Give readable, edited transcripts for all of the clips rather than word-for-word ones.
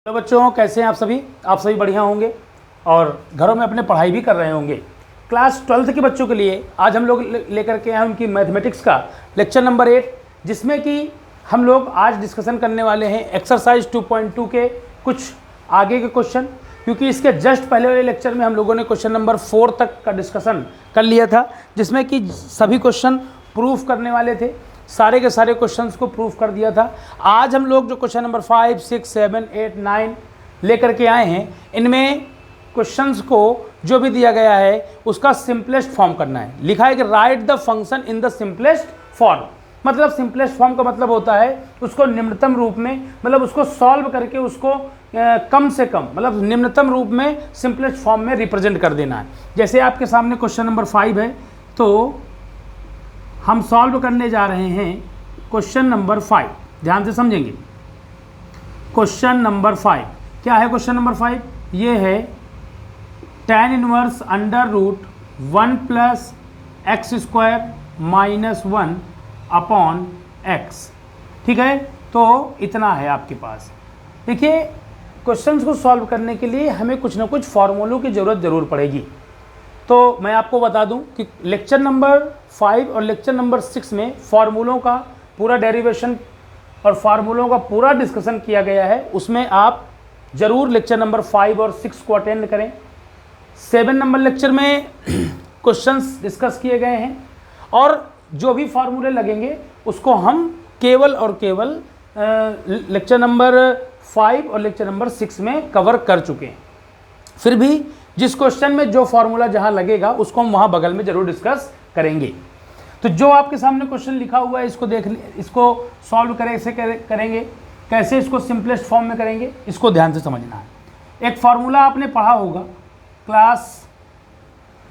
तो बच्चों कैसे हैं आप सभी बढ़िया होंगे और घरों में अपने पढ़ाई भी कर रहे होंगे। क्लास 12th के बच्चों के लिए आज हम लोग लेकर के आए उनकी मैथमेटिक्स का लेक्चर नंबर 8, जिसमें कि हम लोग आज डिस्कशन करने वाले हैं एक्सरसाइज 2.2 के कुछ आगे के क्वेश्चन, क्योंकि इसके जस्ट पहले वाले लेक्चर में हम लोगों ने क्वेश्चन नंबर 4 तक का डिस्कशन कर लिया था, जिसमें कि सभी क्वेश्चन प्रूफ करने वाले थे। सारे के सारे क्वेश्चंस को प्रूफ कर दिया था। आज हम लोग जो क्वेश्चन नंबर 5, 6, 7, 8, 9 लेकर के आए हैं, इनमें क्वेश्चंस को जो भी दिया गया है उसका सिंपलेस्ट फॉर्म करना है। लिखा है कि right the function in the simplest form. मतलब सिंपलेस्ट फॉर्म का मतलब होता है उसको निम्नतम रूप में, मतलब उसको सॉल्व करके उसको कम से कम, मतलब निम्नतम रूप में सिंपलेस्ट फॉर्म में रिप्रेजेंट कर देना है। जैसे आपके सामने क्वेश्चन नंबर 5 है, तो हम सॉल्व करने जा रहे हैं क्वेश्चन नंबर 5। ध्यान से समझेंगे। क्वेश्चन नंबर 5 क्या है? क्वेश्चन नंबर 5 ये है tan inverse under root 1 plus x square minus 1 upon x. ठीक है, तो इतना है आपके पास। देखिए, क्वेश्चंस को सॉल्व करने के लिए हमें कुछ ना कुछ फॉर्मूलों की ज़रूर पड़ेगी। तो मैं आपको बता दूं कि लेक्चर नंबर 5 और लेक्चर नंबर 6 में फार्मूलों का पूरा डेरिवेशन और फार्मूलों का पूरा डिस्कशन किया गया है। उसमें आप ज़रूर लेक्चर नंबर 5 और 6 को अटेंड करें। 7 नंबर लेक्चर में क्वेश्चंस डिस्कस किए गए हैं और जो भी फार्मूले लगेंगे उसको हम केवल और केवल लेक्चर नंबर 5 और लेक्चर नंबर 6 में कवर कर चुके हैं। फिर भी जिस क्वेश्चन में जो फार्मूला जहां लगेगा उसको हम वहां बगल में जरूर डिस्कस करेंगे। तो जो आपके सामने क्वेश्चन लिखा हुआ है इसको देख, इसको सॉल्व करेंगे कैसे, इसको सिंपलेस्ट फॉर्म में करेंगे, इसको ध्यान से समझना है। एक फार्मूला आपने पढ़ा होगा क्लास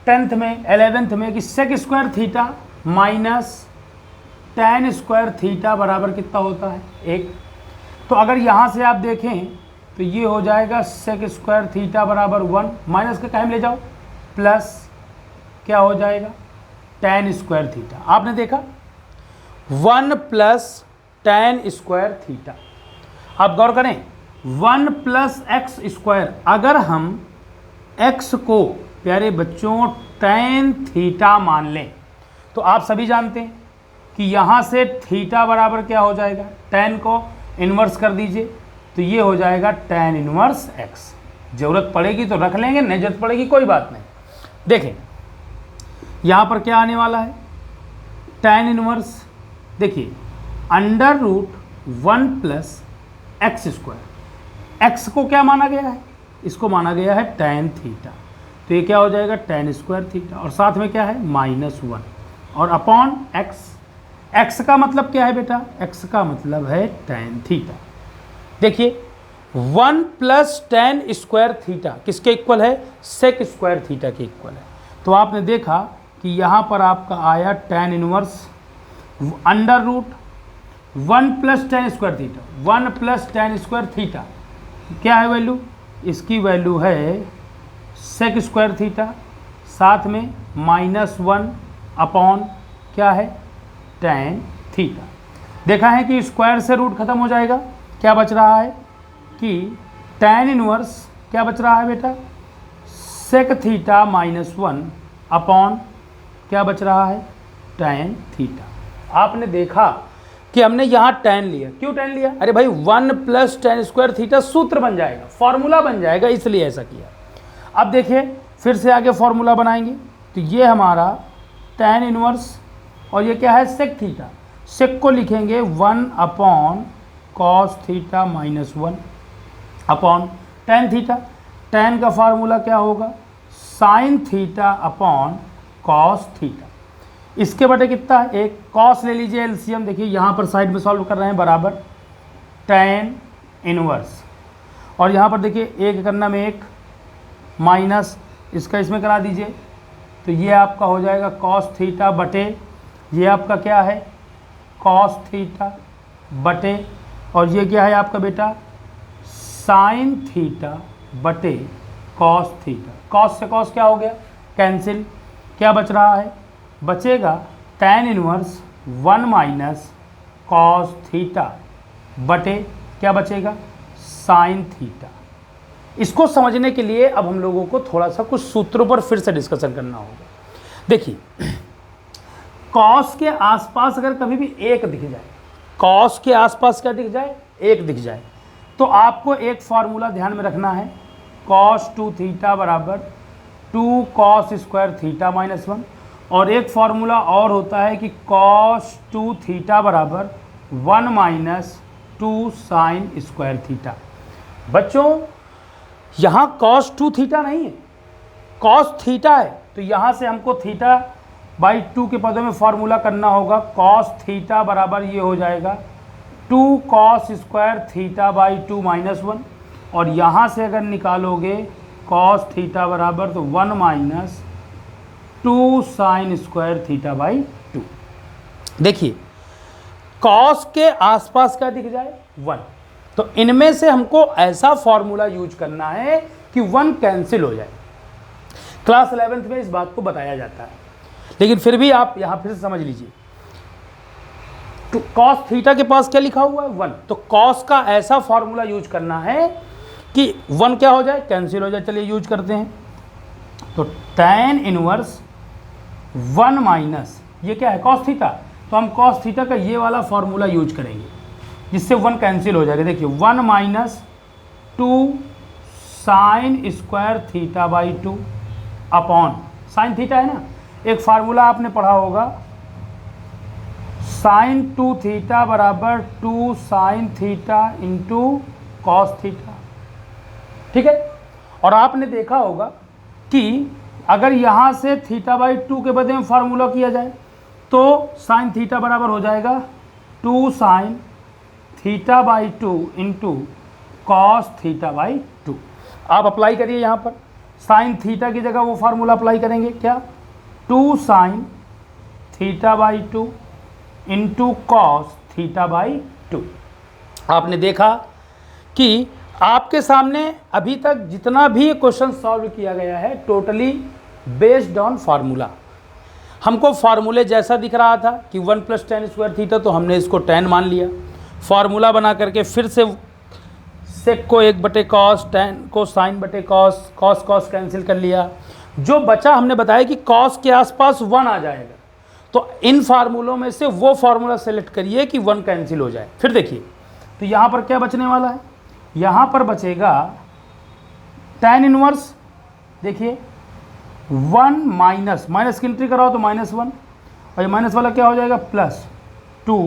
10th में 11th में कि sec square theta minus tan square theta बराबर कितना होता है? 1। तो अगर यहाँ से आप देखें तो ये हो जाएगा सेक स्क्वायर थीटा बराबर 1, माइनस का कायम ले जाओ, प्लस क्या हो जाएगा tan स्क्वायर थीटा। आपने देखा 1 प्लस tan स्क्वायर थीटा। आप गौर करें 1 प्लस एक्स स्क्वायर, अगर हम x को प्यारे बच्चों tan थीटा मान लें तो आप सभी जानते हैं कि यहाँ से थीटा बराबर क्या हो जाएगा, tan को इन्वर्स कर दीजिए तो ये हो जाएगा tan इनवर्स x। ज़रूरत पड़ेगी तो रख लेंगे, नहीं ज़रूरत पड़ेगी कोई बात नहीं। देखें यहाँ पर क्या आने वाला है, tan इनवर्स, देखिए under root 1 plus x square. X को क्या माना गया है? इसको माना गया है tan थीटा, तो ये क्या हो जाएगा tan स्क्वायर थीटा, और साथ में क्या है -1 और अपॉन एक्स। एक्स का मतलब क्या है बेटा? एक्स का मतलब है tan थीटा। देखिए 1 प्लस tan स्क्वायर थीटा किसके इक्वल है? सेक स्क्वायर थीटा के इक्वल है। तो आपने देखा कि यहाँ पर आपका आया tan inverse under root 1 plus tan square theta. 1 plus tan square theta क्या है वैल्यू? इसकी वैल्यू है सेक स्क्वायर थीटा, साथ में -1 अपॉन क्या है tan थीटा। देखा है कि स्क्वायर से रूट खत्म हो जाएगा, क्या बच रहा है कि tan इनवर्स क्या बच रहा है बेटा? सेक थीटा -1 अपॉन क्या बच रहा है tan थीटा। आपने देखा कि हमने यहाँ tan लिया। क्यों tan लिया? अरे भाई 1 प्लस tan स्क्वायर थीटा सूत्र बन जाएगा, फॉर्मूला बन जाएगा, इसलिए ऐसा किया। अब देखिए फिर से आगे फॉर्मूला बनाएंगे तो ये हमारा tan इनवर्स और ये क्या है सेक थीटा। सेक को लिखेंगे 1 upon cos theta -1 upon tan theta. tan का फार्मूला क्या होगा? Sine theta upon cos theta. इसके बटे कितना है? एक। कॉस ले लीजिए एलसीएम, देखिए यहाँ पर साइड में सॉल्व कर रहे हैं, बराबर tan इनवर्स, और यहाँ पर देखिए एक करना में एक माइनस इसका इसमें करा दीजिए तो ये आपका हो जाएगा कॉस थीटा बटे ये आपका क्या है कॉस थीटा बटे, और ये क्या है आपका बेटा साइन थीटा बटे कॉस थीटा। कॉस से कॉस क्या हो गया? कैंसिल। क्या बच रहा है? बचेगा tan inverse 1 minus cos theta बटे क्या बचेगा साइन थीटा। इसको समझने के लिए अब हम लोगों को थोड़ा सा कुछ सूत्रों पर फिर से डिस्कशन करना होगा। देखिए, कॉस के आसपास अगर कभी भी एक दिख जाए, कॉस के आसपास क्या दिख जाए, एक दिख जाए, तो आपको एक फार्मूला ध्यान में रखना है, कॉस 2 थीटा बराबर 2 कॉस स्क्वायर थीटा माइनस 1, और एक फार्मूला और होता है कि कॉस 2 थीटा बराबर 1 माइनस 2 साइन स्क्वायर थीटा। बच्चों, यहाँ कॉस 2 थीटा नहीं है, कॉस थीटा है, तो यहाँ से हमको थीटा बाई 2 के पदों में फार्मूला करना होगा। कॉस थीटा बराबर ये हो जाएगा 2 cos square theta by 2 minus 1, और यहाँ से अगर निकालोगे कॉस थीटा बराबर तो 1 minus 2 sine square theta by 2। देखिए, कॉस के आसपास क्या दिख जाए, 1, तो इनमें से हमको ऐसा फॉर्मूला यूज करना है कि 1 कैंसिल हो जाए। क्लास 11th में इस बात को बताया जाता है, लेकिन फिर भी आप यहां फिर से समझ लीजिए। तो कॉस थीटा के पास क्या लिखा हुआ है, 1, तो कॉस का ऐसा फॉर्मूला यूज करना है कि 1 क्या हो जाए, कैंसिल हो जाए। चलिए यूज करते हैं। तो tan इनवर्स 1 माइनस ये क्या है, कॉस थीटा, तो हम कॉस थीटा का ये वाला फॉर्मूला यूज करेंगे जिससे 1 कैंसिल हो जाएगा। देखिए 1 minus 2 sine square theta by 2 upon sine theta है ना, एक फार्मूला आपने पढ़ा होगा, साइन 2 थीटा बराबर 2 sine theta into cos theta. ठीक है, और आपने देखा होगा कि अगर यहाँ से थीटा बाई 2 के बदले में फार्मूला किया जाए तो साइन थीटा बराबर हो जाएगा 2 sine theta by 2 into cos theta by 2। आप अप्लाई करिए, यहाँ पर साइन थीटा की जगह वो फार्मूला अप्लाई करेंगे, क्या, 2 sine theta by 2 into cos theta by 2। आपने देखा कि आपके सामने अभी तक जितना भी क्वेश्चन सॉल्व किया गया है टोटली बेस्ड ऑन फार्मूला। हमको फार्मूले जैसा दिख रहा था कि 1 प्लस tan स्क्वायर थीटा, तो हमने इसको tan मान लिया, फार्मूला बना करके फिर से सेक को 1 बटे कॉस, tan को साइन बटे कॉस, कॉस कॉस कैंसिल कर लिया। जो बचा हमने बताया कि कॉस के आसपास 1 आ जाएगा, तो इन फार्मूलों में से वो फार्मूला सेलेक्ट करिए कि 1 कैंसिल हो जाए। फिर देखिए, तो यहाँ पर क्या बचने वाला है, यहाँ पर बचेगा tan इनवर्स, देखिए 1 माइनस, माइनस की एंट्री कराओ तो -1, और ये माइनस वाला क्या हो जाएगा, plus 2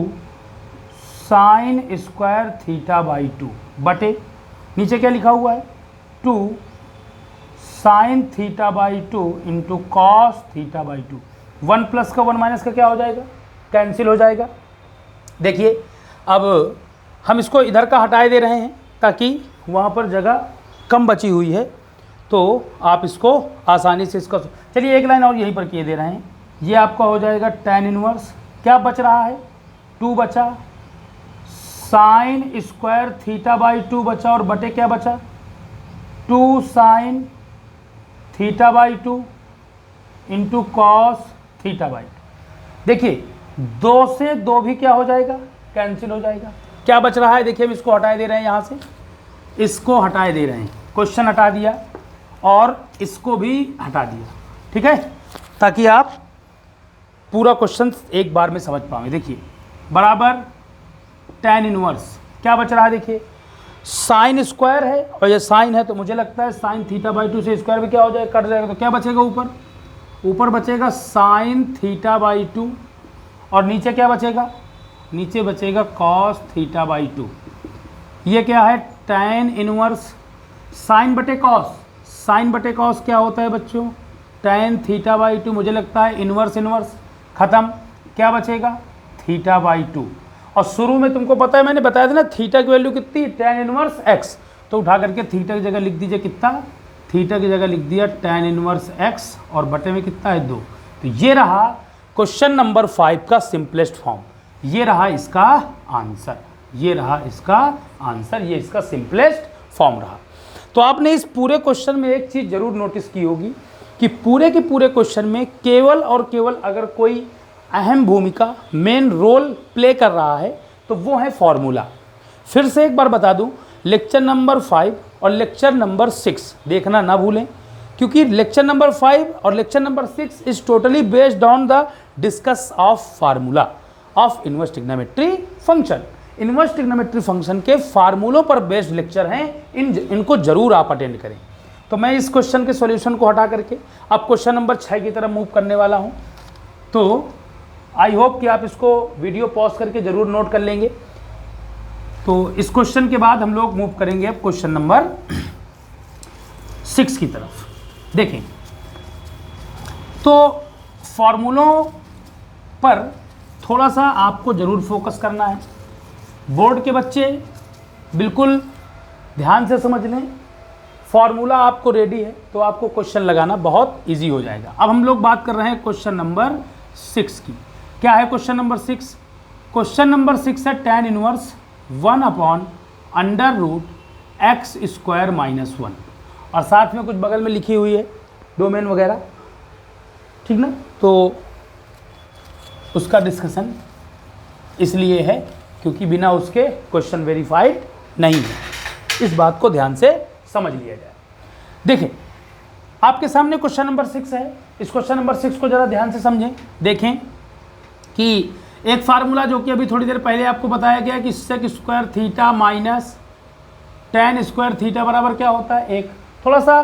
sine square theta by 2 बटे नीचे क्या लिखा हुआ है, 2 sine theta by 2 into cos theta by 2। 1 plus का 1 माइनस का क्या हो जाएगा, कैंसिल हो जाएगा। देखिए, अब हम इसको इधर का हटाए दे रहे हैं ताकि वहाँ पर जगह कम बची हुई है, तो आप इसको आसानी से इसका, चलिए एक लाइन और यहीं पर किए दे रहे हैं। ये आपका हो जाएगा tan इनवर्स, क्या बच रहा है, 2 बचा, साइन स्क्वायर थीटा बाई 2 बचा, और बटे क्या बचा, 2 sine theta by 2 into cos theta by 2। देखिए 2 से 2 भी क्या हो जाएगा, कैंसिल हो जाएगा। क्या बच रहा है, देखिए हम इसको हटाए दे रहे हैं, यहाँ से इसको हटाए दे रहे हैं, क्वेश्चन हटा दिया और इसको भी हटा दिया। ठीक है, ताकि आप पूरा क्वेश्चन एक बार में समझ पाएंगे। देखिए बराबर tan इनवर्स क्या बच रहा है, देखिए साइन स्क्वायर है और ये साइन है, तो मुझे लगता है साइन थीटा बाई 2 से स्क्वायर भी क्या हो जाएगा, कट जाएगा, तो क्या बचेगा, ऊपर बचेगा साइन थीटा बाई 2, और नीचे क्या बचेगा, नीचे बचेगा कॉस थीटा बाई 2। ये क्या है, tan इनवर्स साइन बटे कॉस, साइन बटे कॉस क्या होता है बच्चों, tan थीटा बाई 2, मुझे लगता है इनवर्स इनवर्स ख़त्म, क्या बचेगा, थीटा बाई 2। और शुरू में तुमको पता है, मैंने बताया था ना थीटा की वैल्यू कितनी, tan इनवर्स x, तो उठा करके थीटा की जगह लिख दीजिए कितना, थीटा की जगह लिख दिया tan इनवर्स x, और बटे में कितना है 2। तो ये रहा क्वेश्चन नंबर 5 का सिंपलेस्ट फॉर्म, ये रहा इसका आंसर, ये रहा इसका आंसर, ये इसका सिंपलेस्ट फॉर्म रहा। तो आपने इस पूरे क्वेश्चन में एक चीज़ जरूर नोटिस की होगी कि पूरे के पूरे क्वेश्चन में केवल और केवल अगर कोई अहम भूमिका, मेन रोल प्ले कर रहा है तो वो है फॉर्मूला। फिर से एक बार बता दूं लेक्चर नंबर 5 और लेक्चर नंबर 6 देखना ना भूलें, क्योंकि लेक्चर नंबर 5 और lecture number 6 is totally based on the discuss of formula of inverse trigonometry function. Inverse trigonometry function के फार्मूलों पर बेस्ड लेक्चर हैं, इनको जरूर आप अटेंड करें। तो मैं इस क्वेश्चन के सॉल्यूशन को हटा करके अब क्वेश्चन नंबर 6 की तरफ मूव करने वाला हूं। तो आई होप कि आप इसको वीडियो पॉज करके जरूर नोट कर लेंगे। तो इस क्वेश्चन के बाद हम लोग मूव करेंगे अब क्वेश्चन नंबर 6 की तरफ। देखें, तो फॉर्मूलों पर थोड़ा सा आपको ज़रूर फोकस करना है। बोर्ड के बच्चे बिल्कुल ध्यान से समझ लें, फॉर्मूला आपको रेडी है तो आपको क्वेश्चन लगाना बहुत इजी हो जाएगा। अब हम लोग बात कर रहे हैं क्वेश्चन नंबर 6 की। क्या है क्वेश्चन नंबर 6? क्वेश्चन नंबर 6 है tan इनवर्स 1/√x² - 1 और साथ में कुछ बगल में लिखी हुई है डोमेन वगैरह, ठीक ना। तो उसका डिस्कशन इसलिए है क्योंकि बिना उसके क्वेश्चन वेरीफाइड नहीं है, इस बात को ध्यान से समझ लिया जाए। देखें, आपके सामने क्वेश्चन नंबर 6 है। इस क्वेश्चन नंबर 6 को ज़रा ध्यान से समझें। देखें कि एक फार्मूला जो कि अभी थोड़ी देर पहले आपको बताया गया कि sec² theta minus tan² theta बराबर क्या होता है 1। थोड़ा सा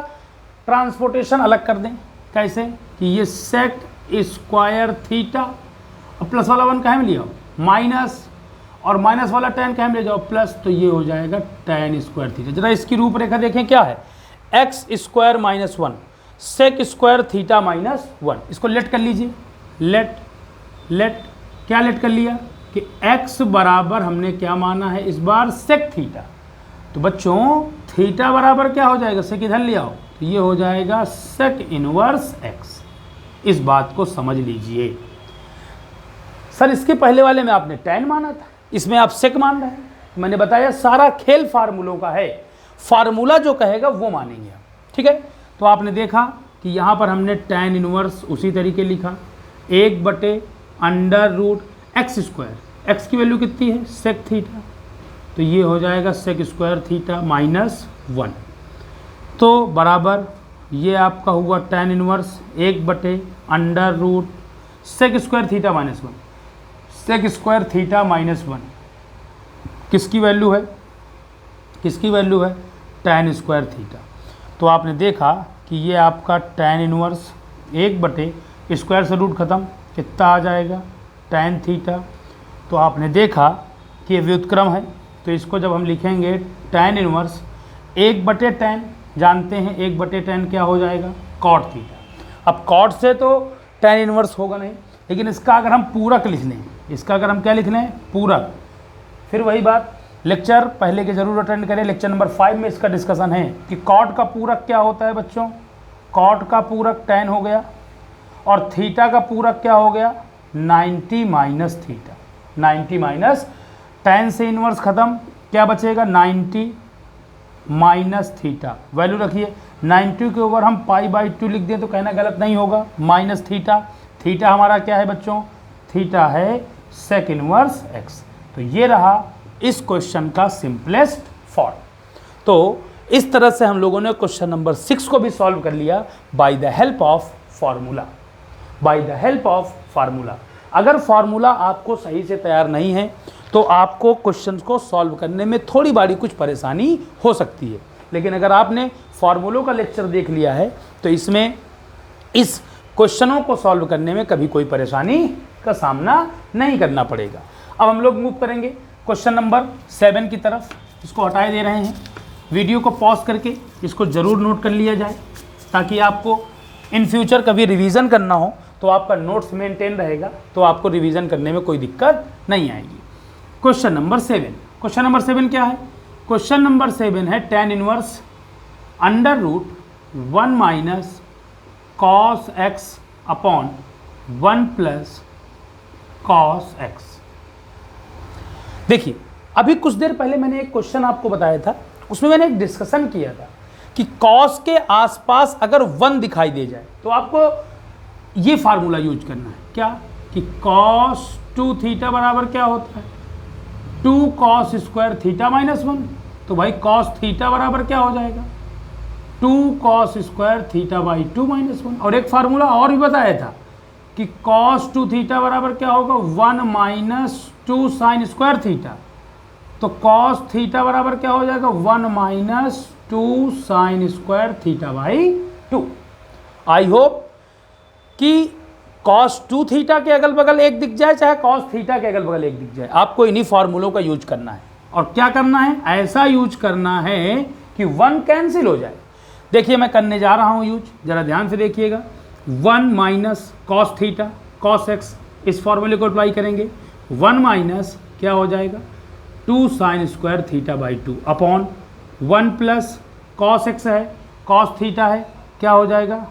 ट्रांसपोर्टेशन अलग कर दें। कैसे कि ये sec² थीटा और प्लस वाला 1 कहाँ में लिया हो माइनस, और माइनस वाला tan कहाँ में ले जाओ प्लस, तो ये हो जाएगा tan² थीटा। जरा इसकी रूपरेखा देखें क्या है, x² - 1 sec² थीटा माइनस 1। इसको लेट कर लीजिए। लेट क्या लेट कर लिया कि x बराबर हमने क्या माना है इस बार sec थीटा। तो बच्चों थीटा बराबर क्या हो जाएगा, sec इधर ले आओ तो ये हो जाएगा sec इनवर्स x। इस बात को समझ लीजिए। सर इसके पहले वाले में आपने tan माना था, इसमें आप sec मान रहे हैं। मैंने बताया सारा खेल फार्मूलों का है, फार्मूला जो कहेगा वो मानेंगे आप, ठीक है। तो आपने देखा कि यहाँ पर हमने tan इनवर्स उसी तरीके लिखा 1/√x²। x की वैल्यू कितनी है sec थीटा, तो ये हो जाएगा sec² थीटा माइनस 1। तो बराबर ये आपका हुआ tan inverse 1/√sec² theta minus 1। sec² theta minus 1 किसकी वैल्यू है, tan² थीटा। तो आपने देखा कि ये आपका tan इनवर्स 1/² से रूट ख़त्म कितना आ जाएगा tan थीटा। तो आपने देखा कि ये व्युत्क्रम है, तो इसको जब हम लिखेंगे tan इनवर्स 1/tan, जानते हैं 1/tan क्या हो जाएगा cot थीटा। अब cot से तो tan इनवर्स होगा नहीं, लेकिन इसका अगर हम पूरक लिख लें, इसका अगर हम क्या लिख लें पूरक, फिर वही बात लेक्चर पहले के जरूर अटेंड करें। लेक्चर नंबर 5 में इसका डिस्कशन है कि cot का पूरक क्या होता है बच्चों। cot का पूरक tan हो गया और थीटा का पूरक क्या हो गया 90 माइनस थीटा। 90 माइनस tan से इनवर्स ख़त्म, क्या बचेगा 90 माइनस थीटा। वैल्यू रखिए 90 के ऊपर हम π/2 लिख दें तो कहना गलत नहीं होगा, माइनस थीटा। थीटा हमारा क्या है बच्चों, थीटा है sec इनवर्स x। तो ये रहा इस क्वेश्चन का सिंपलेस्ट फॉर्म। तो इस तरह से हम लोगों ने क्वेश्चन नंबर 6 को भी सॉल्व कर लिया by the help of formula. अगर फार्मूला आपको सही से तैयार नहीं है तो आपको क्वेश्चन को सॉल्व करने में थोड़ी बारी कुछ परेशानी हो सकती है, लेकिन अगर आपने फार्मूलों का लेक्चर देख लिया है तो इसमें इस क्वेश्चनों को सॉल्व करने में कभी कोई परेशानी का सामना नहीं करना पड़ेगा। अब हम लोग मूव करेंगे क्वेश्चन नंबर 7 की तरफ। इसको हटाए दे रहे हैं, वीडियो को पॉज करके इसको ज़रूर नोट कर लिया जाए ताकि आपको इन फ्यूचर कभी रिवीजन करना हो तो आपका नोट्स मेंटेन रहेगा, तो आपको रिवीजन करने में कोई दिक्कत नहीं आएगी। क्वेश्चन नंबर 7 क्या है, क्वेश्चन नंबर 7 है tan inverse √1 - cos x upon 1 + cos x। देखिए अभी कुछ देर पहले मैंने एक क्वेश्चन आपको बताया था, उसमें मैंने एक डिस्कशन किया था कि cos के आसपास अगर 1 दिखाई दे जाए तो आपको ये फार्मूला यूज करना है, क्या कि cos 2 थीटा बराबर क्या होता है 2 cos² थीटा माइनस 1। तो भाई कॉस थीटा बराबर क्या हो जाएगा, 2 cos square theta by 2 minus 1। और एक फार्मूला और भी बताया था कि cos 2 थीटा बराबर क्या होगा, 1 माइनस 2 साइन स्क्वायर थीटा। तो cos थीटा बराबर क्या हो जाएगा, 1 minus 2 sine square theta by 2। I hope कि cos 2 थीटा के अगल बगल एक दिख जाए, चाहे cos थीटा के अगल बगल एक दिख जाए, आपको इन्हीं फार्मूलों का यूज करना है। और क्या करना है, ऐसा यूज करना है कि 1 कैंसिल हो जाए। देखिए मैं करने जा रहा हूं यूज, जरा ध्यान से देखिएगा। 1 minus cos theta cos x, इस फॉर्मूले को अप्लाई करेंगे। 1 माइनस क्या हो जाएगा, 2 sine square theta by 2 upon 1 plus cos x है, कॉस थीटा है, क्या हो जाएगा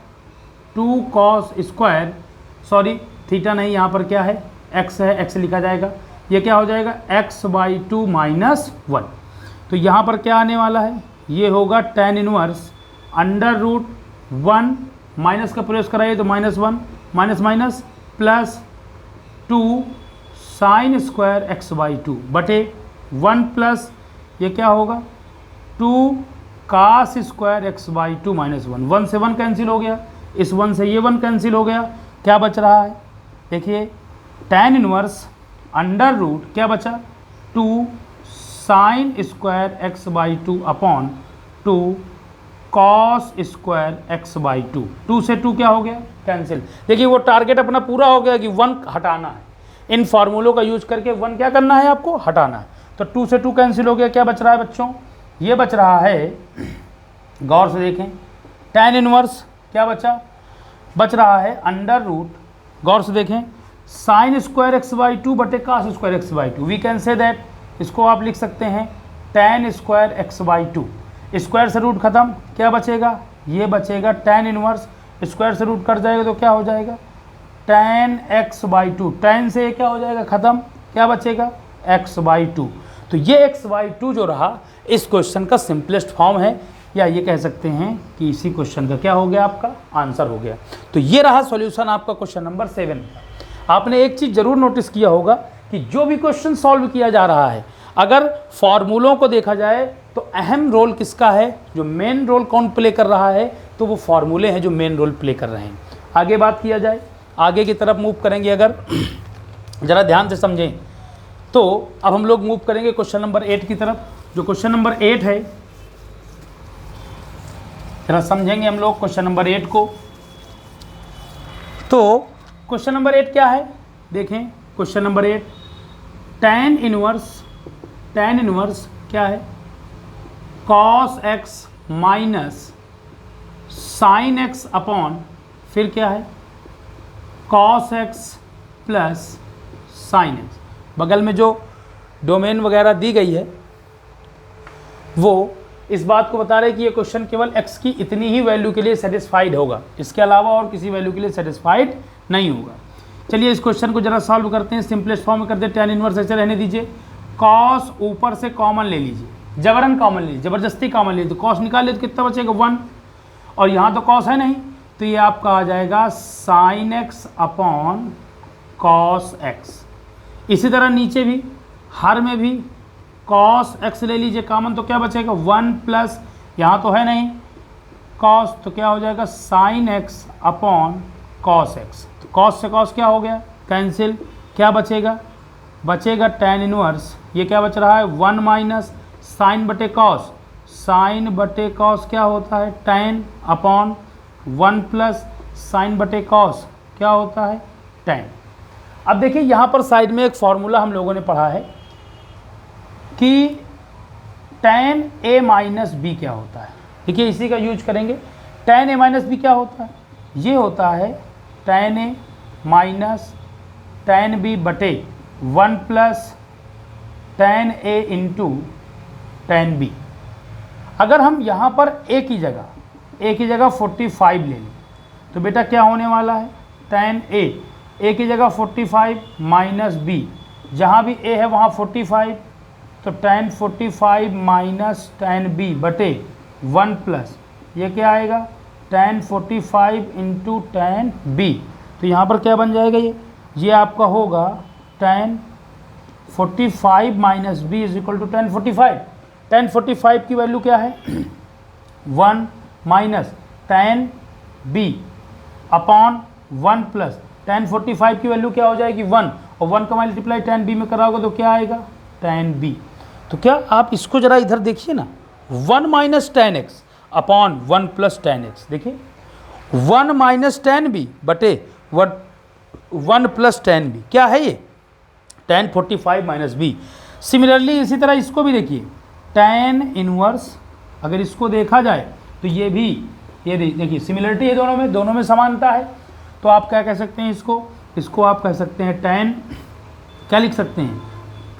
2 कॉस स्क्वायर, सॉरी थीटा नहीं, यहाँ पर क्या है एक्स है, एक्स लिखा जाएगा। ये क्या हो जाएगा एक्स बाई 2 माइनस 1। तो यहाँ पर क्या आने वाला है, ये होगा tan inverse under root 1, minus का प्रयोग कराइए तो minus 1 minus minus plus 2 sine square x by 2 बटे 1 प्लस ये क्या होगा 2 cos square x by 2 minus 1। 1 से 1 कैंसिल हो गया, इस 1 से ये 1 कैंसिल हो गया, क्या बच रहा है, देखिए tan इनवर्स अंडर रूट क्या बचा 2 sine square x by 2 upon 2 cos square x by 2। 2 से 2 क्या हो गया कैंसिल। देखिए वो टारगेट अपना पूरा हो गया कि 1 हटाना है, इन फार्मूलों का यूज करके 1 क्या करना है आपको, हटाना है। तो 2 से 2 कैंसिल हो गया, क्या बच रहा है बच्चों, ये बच रहा है, गौर से देखें, tan इनवर्स क्या बचा, बच रहा है अंडर रूट, गौर से देखें, साइन स्क्वायर एक्स बाई 2 बटे cos square x by 2। We can say that, इसको आप लिख सकते हैं tan square x by 2, square से रूट खत्म, क्या बचेगा, ये बचेगा tan इनवर्स, स्क्वायर से रूट कट जाएगा तो क्या हो जाएगा tan x बाई 2, tan से क्या हो जाएगा खत्म, क्या बचेगा x बाई 2। तो ये x बाई 2 जो रहा इस क्वेश्चन का सिंपलेस्ट फॉर्म है, या ये कह सकते हैं कि इसी क्वेश्चन का क्या हो गया, आपका आंसर हो गया। तो ये रहा सॉल्यूशन आपका क्वेश्चन नंबर 7 का। आपने एक चीज़ जरूर नोटिस किया होगा कि जो भी क्वेश्चन सॉल्व किया जा रहा है, अगर फॉर्मूलों को देखा जाए तो अहम रोल किसका है, जो मेन रोल कौन प्ले कर रहा है, तो वो फॉर्मूले हैं जो मेन रोल प्ले कर रहे हैं। आगे बात किया जाए, आगे की तरफ मूव करेंगे, अगर ज़रा ध्यान से समझें तो अब हम लोग मूव करेंगे क्वेश्चन नंबर 8 की तरफ। जो क्वेश्चन नंबर 8 है, जरा समझेंगे हम लोग क्वेश्चन नंबर 8 को। तो क्वेश्चन नंबर 8 क्या है, देखें क्वेश्चन नंबर 8, tan इनवर्स क्या है, cos x minus sine x upon फिर क्या है cos x plus sine x। बगल में जो डोमेन वगैरह दी गई है वो इस बात को बता रहे कि ये क्वेश्चन केवल x की इतनी ही वैल्यू के लिए सेटिस्फाइड होगा, इसके अलावा और किसी वैल्यू के लिए सेटिस्फाइड नहीं होगा। चलिए इस क्वेश्चन को जरा सॉल्व करते हैं, सिंपलेस्ट फॉर्म में करते हैं। tan इनवर्स ऐसे रहने दीजिए, cos ऊपर से कॉमन ले लीजिए, जबरन कॉमन लीजिए, ज़बरदस्ती कॉमन लीजिए, तो cos निकाल लीजिए तो कितना बचेगा 1, और यहाँ तो cos है नहीं, तो ये आपका आ जाएगा sin x upon cos x। इसी तरह नीचे भी हर में भी cos x ले लीजिए कॉमन, तो क्या बचेगा 1 प्लस, यहाँ तो है नहीं cos, तो क्या हो जाएगा sin x upon cos x। तो cos से cos क्या हो गया कैंसिल, क्या बचेगा, बचेगा tan इनवर्स, ये क्या बच रहा है 1 माइनस साइन बटे cos, साइन बटे cos क्या होता है tan अपॉन 1 प्लस साइन बटे cos क्या होता है tan। अब देखिए यहाँ पर साइड में एक फॉर्मूला हम लोगों ने पढ़ा है कि tan a माइनस बी क्या होता है। देखिए इसी का यूज करेंगे। tan a माइनस बी क्या होता है, ये होता है tan a minus tan b बटे 1 plus tan a into tan b। अगर हम यहाँ पर a की जगह 45 ले लें तो बेटा क्या होने वाला है tan a की जगह 45 माइनस b, जहाँ भी a है वहाँ 45, तो tan 45 माइनस tan b बटे 1 प्लस ये क्या आएगा tan 45 इंटू tan b। तो यहाँ पर क्या बन जाएगा, ये आपका होगा tan 45 minus b is equal to tan 45। tan 45 की वैल्यू क्या है 1 minus tan b upon 1 plus tan 45 की वैल्यू क्या हो जाएगी 1, और 1 का मल्टीप्लाई tan b में कराओगे तो क्या आएगा tan b। तो क्या आप इसको जरा इधर देखिए ना, 1 minus tan x upon 1 plus tan x, देखिए 1 माइनस tan b बटे 1 प्लस tan b, क्या है ये tan 45 माइनस b। सिमिलरली इसी तरह इसको भी देखिए tan इनवर्स, अगर इसको देखा जाए तो ये भी, ये देखिए सिमिलरिटी है दोनों में समानता है। तो आप क्या कह सकते हैं इसको आप कह सकते हैं tan, क्या लिख सकते हैं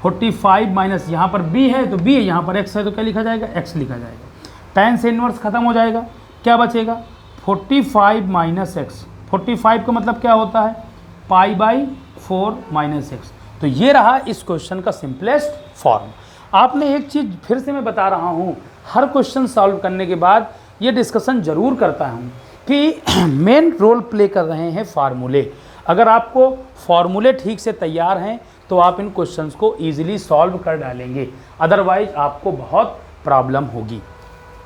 45 माइनस, यहाँ पर b है तो b है, यहाँ पर x है तो क्या लिखा जाएगा x लिखा जाएगा। tan से इनवर्स खत्म हो जाएगा, क्या बचेगा 45 माइनस x। 45 का मतलब क्या होता है पाई बाई 4 माइनस एक्स। तो ये रहा इस क्वेश्चन का सिंपलेस्ट फॉर्म। आपने एक चीज़ फिर से मैं बता रहा हूँ, हर क्वेश्चन सॉल्व करने के बाद ये डिस्कशन ज़रूर करता हूँ कि मेन रोल प्ले कर रहे हैं फार्मूले। अगर आपको फार्मूले ठीक से तैयार हैं तो आप इन क्वेश्चंस को ईजिली सॉल्व कर डालेंगे, अदरवाइज आपको बहुत प्रॉब्लम होगी।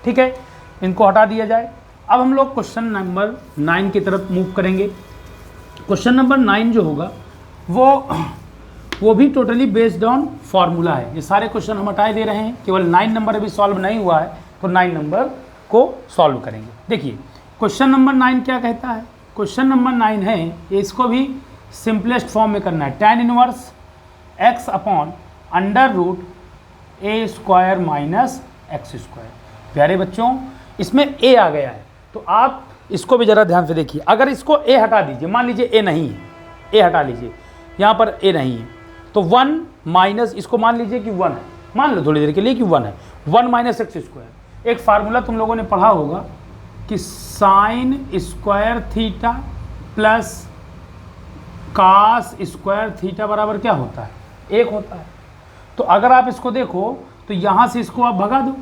ठीक है, इनको हटा दिया जाए। अब हम लोग क्वेश्चन नंबर 9 की तरफ मूव करेंगे। क्वेश्चन नंबर 9 जो होगा वो भी टोटली बेस्ड ऑन फार्मूला है। ये सारे क्वेश्चन हम हटाए दे रहे हैं, केवल 9 नंबर अभी सॉल्व नहीं हुआ है, तो 9 नंबर को सॉल्व करेंगे। देखिए क्वेश्चन नंबर 9 क्या कहता है। क्वेश्चन नंबर 9 है, इसको भी सिंपलेस्ट फॉर्म में करना है, tan inverse x upon under root a square minus x square. प्यारे बच्चों इसमें a आ गया है, तो आप इसको भी ज़रा ध्यान से देखिए। अगर इसको a हटा दीजिए, मान लीजिए a नहीं है, a हटा लीजिए, यहाँ पर a नहीं है, तो 1 माइनस, इसको मान लीजिए कि 1 है, मान लो थोड़ी देर के लिए कि 1 है, 1 माइनस एक्स स्क्वायर। एक फार्मूला तुम लोगों ने पढ़ा होगा कि sine square theta plus cos square theta बराबर क्या होता है 1 होता है। तो अगर आप इसको देखो तो यहाँ से इसको आप भगा दो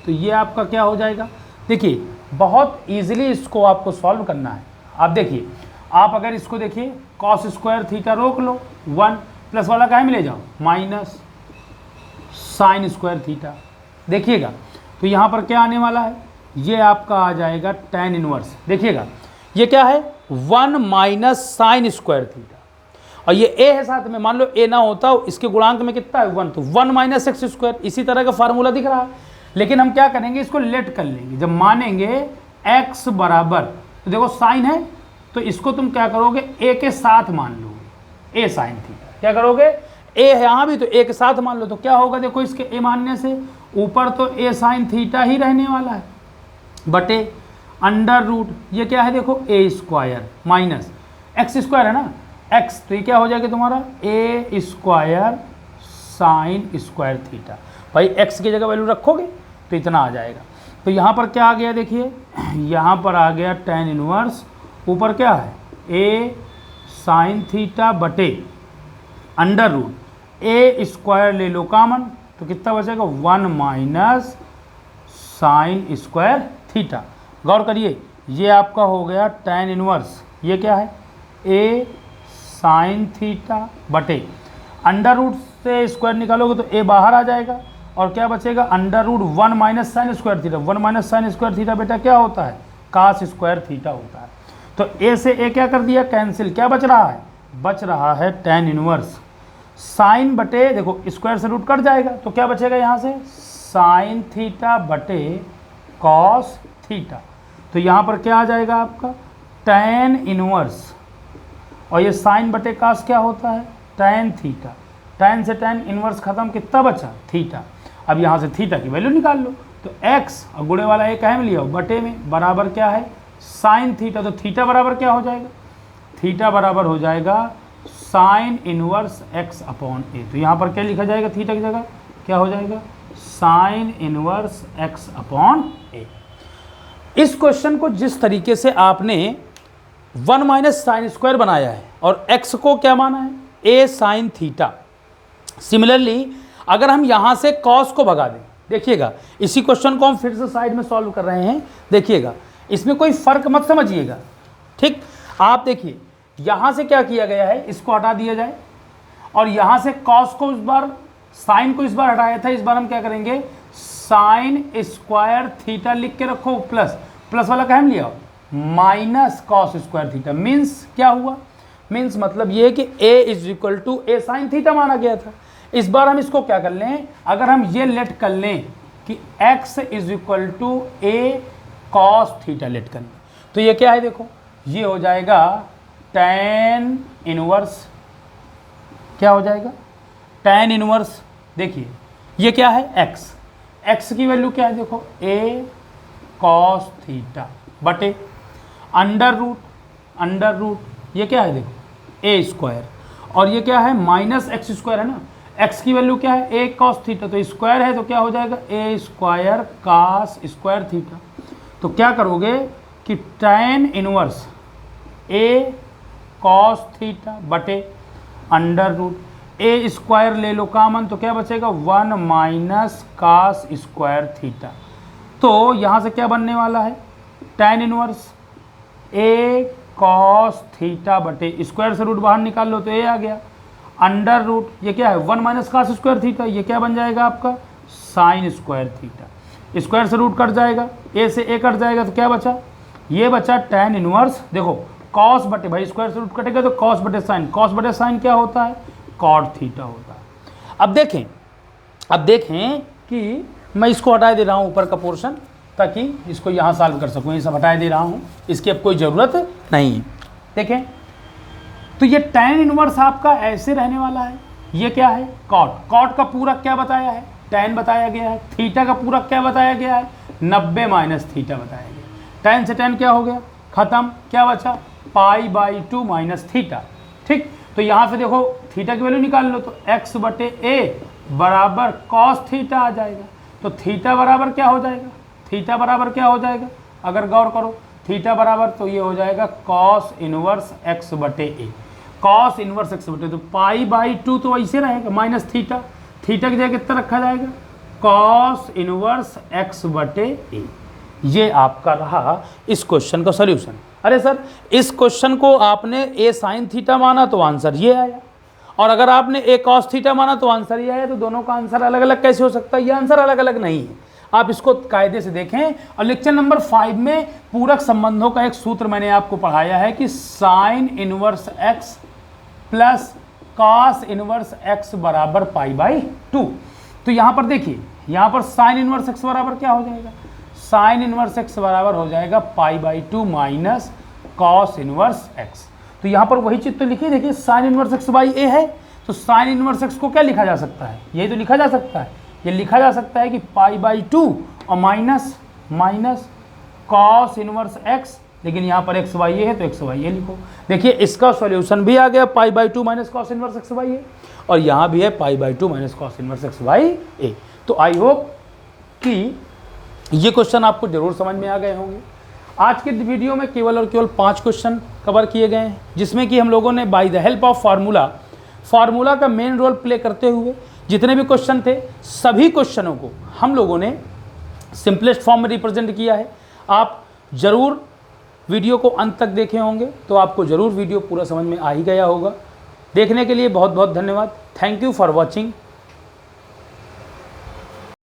तो ये आपका क्या हो जाएगा। देखिए बहुत इजीली इसको आपको सॉल्व करना है। आप देखिए, आप अगर इसको देखिए कॉस स्क्वायर थीटा रोक लो, 1 प्लस वाला काहे में ले जाओ माइनस साइन स्क्वायर थीटा। देखिएगा तो यहाँ पर क्या आने वाला है, ये आपका आ जाएगा tan इनवर्स। देखिएगा ये क्या है 1 माइनस साइन स्क्वायर थीटा, और ये a है साथ में, मान लो a ना होता इसके गुणांक में कितना है 1, तो 1 माइनस एक्स स्क्वायर। इसी तरह का फार्मूला दिख रहा है, लेकिन हम क्या करेंगे इसको लेट कर लेंगे। जब मानेंगे x बराबर, तो देखो साइन है तो इसको तुम क्या करोगे a के साथ मान लोगे, a साइन थीटा। क्या करोगे a है यहाँ भी तो a के साथ मान लो, तो क्या होगा देखो इसके a मानने से ऊपर तो a साइन थीटा ही रहने वाला है बटे अंडर रूट, ये क्या है देखो a square minus x square है ना x, तो ये क्या हो जाएगा तुम्हारा a square sine square theta. भाई x की जगह वैल्यू रखोगे तो इतना आ जाएगा। तो यहाँ पर क्या आ गया देखिए, यहाँ पर आ गया tan इनवर्स, ऊपर क्या है a साइन थीटा बटे अंडर रूट a स्क्वायर ले लो कॉमन, तो कितना बचेगा 1 माइनस साइन स्क्वायर थीटा। गौर करिए ये आपका हो गया tan इनवर्स, ये क्या है a साइन थीटा बटे अंडर रूट से स्क्वायर निकालोगे तो a बाहर आ जाएगा, और क्या बचेगा under root 1 minus sine square theta. 1 minus sine square theta बेटा क्या होता है कास स्क्वायर थीटा होता है। तो a से a क्या कर दिया कैंसिल, क्या बच रहा है, बच रहा है tan इनवर्स साइन बटे, देखो स्क्वायर से रूट कट जाएगा तो क्या बचेगा यहाँ से साइन थीटा बटे कॉस थीटा। तो यहाँ पर क्या आ जाएगा आपका tan इनवर्स, और ये साइन बटे कास क्या होता है tan थीटा। tan से tan इनवर्स खत्म, कितना बचा थीटा। अब यहाँ से थीटा की वैल्यू निकाल लो, तो x और गुणे वाला एक अहम लिया बटे में बराबर क्या है साइन थीटा। तो थीटा बराबर क्या हो जाएगा, थीटा बराबर हो जाएगा sine inverse x upon a। तो यहाँ पर क्या लिखा जाएगा थीटा की जगह क्या हो जाएगा sine inverse x upon a। इस क्वेश्चन को जिस तरीके से आपने 1 माइनस साइन स्क्वायर बनाया है और x को क्या माना है a साइन थीटा, सिमिलरली अगर हम यहाँ से कॉस को भगा दें, देखिएगा इसी क्वेश्चन को हम फिर से साइड में सॉल्व कर रहे हैं, देखिएगा इसमें कोई फर्क मत समझिएगा। ठीक, आप देखिए यहाँ से क्या किया गया है, इसको हटा दिया जाए, और यहाँ से कॉस को इस बार, साइन को इस बार हटाया था, इस बार हम क्या करेंगे साइन स्क्वायर थीटा लिख के रखो, प्लस प्लस वाला क्या लिया minus cos square theta. Means क्या हुआ, मीन्स मतलब ये कि a is equal to a sine theta माना गया था। इस बार हम इसको क्या कर लें, अगर हम ये लेट कर लें कि x is equal to a cos theta let कर लें, तो ये क्या है देखो, ये हो जाएगा tan इनवर्स, क्या हो जाएगा tan इनवर्स। देखिए ये क्या है x की वैल्यू क्या है देखो a कॉस थीटा बटे अंडर रूट ये क्या है देखो a स्क्वायर, और ये क्या है माइनस एक्स स्क्वायर है ना, x की वैल्यू क्या है a कॉस थीटा, तो स्क्वायर है तो क्या हो जाएगा a square cos square theta. तो क्या करोगे कि tan inverse a cos theta बटे अंडर रूट ए स्क्वायर ले लो कॉमन, तो क्या बचेगा 1 माइनस कॉस स्क्वायर थीटा। तो यहाँ से क्या बनने वाला है tan inverse a cos theta बटे स्क्वायर से रूट बाहर निकाल लो तो a आ गया, अंडर रूट ये क्या है 1 माइनस कॉस स्क्वायर थीटा, ये क्या बन जाएगा आपका साइन स्क्वायर थीटा। स्क्वायर से रूट कट जाएगा, a से a कट जाएगा तो क्या बचा, ये बचा tan इनवर्स। देखो कॉस बटे भाई स्क्वायर से रूट कटेगा तो कॉस बटे साइन क्या होता है कॉट थीटा होता है। अब देखें कि मैं इसको हटा दे रहा हूँ ऊपर का पोर्शन, ताकि इसको यहाँ सॉल्व कर सकूँ, ये सब हटा दे रहा हूँ, इसकी अब कोई ज़रूरत नहीं है। देखें तो ये tan इनवर्स आपका ऐसे रहने वाला है, ये क्या है कॉट का पूरक क्या बताया है tan बताया गया है, थीटा का पूरक क्या बताया गया है 90 माइनस थीटा बताया गया। tan से tan क्या हो गया खत्म, क्या बचा π/2 माइनस थीटा। ठीक, तो यहाँ से देखो थीटा की वैल्यू निकाल लो तो x बटे a बराबर कॉस थीटा आ जाएगा। तो थीटा बराबर क्या हो जाएगा, अगर गौर करो थीटा बराबर तो ये हो जाएगा कॉस इनवर्स x बटे a, कॉस इनवर्स x बटे, तो π/2 तो ऐसे रहेगा माइनस थीटा की जगह कितना रखा जाएगा कॉस इनवर्स x बटे a। ये आपका रहा इस क्वेश्चन का सॉल्यूशन। अरे सर इस क्वेश्चन को आपने a साइन थीटा माना तो आंसर ये आया, और अगर आपने a कॉस थीटा माना तो आंसर ये आया, तो दोनों का आंसर अलग अलग कैसे हो सकता है, ये आंसर अलग अलग नहीं है। आप इसको कायदे से देखें। और लेक्चर नंबर 5 में पूरक संबंधों का एक सूत्र मैंने आपको पढ़ाया है कि sine inverse x plus cos inverse x बराबर π/2। तो यहाँ पर देखिए, यहाँ पर साइन इनवर्स x बराबर क्या हो जाएगा, साइन इनवर्स x बराबर हो जाएगा π/2 माइनस कॉस इनवर्स x। तो यहाँ पर वही चीज़ तो लिखी, देखिए sine inverse x by a है, तो साइन इनवर्स x को क्या लिखा जा सकता है, यही तो लिखा जा सकता है, ये लिखा जा सकता है कि π/2 और माइनस कॉस इनवर्स x, लेकिन यहाँ पर x बाई a है तो x बाई a लिखो। देखिए इसका सॉल्यूशन भी आ गया π/2 minus cos inverse x by a, और यहाँ भी है π/2 minus cos inverse x by a। तो आई होप कि ये क्वेश्चन आपको जरूर समझ में आ गए होंगे। आज के वीडियो में केवल और केवल 5 क्वेश्चन कवर किए गए हैं, जिसमें कि हम लोगों ने by the help of formula का मेन रोल प्ले करते हुए जितने भी क्वेश्चन थे सभी क्वेश्चनों को हम लोगों ने सिंपलेस्ट फॉर्म में रिप्रेजेंट किया है। आप ज़रूर वीडियो को अंत तक देखे होंगे तो आपको ज़रूर वीडियो पूरा समझ में आ ही गया होगा। देखने के लिए बहुत बहुत धन्यवाद। Thank you for watching.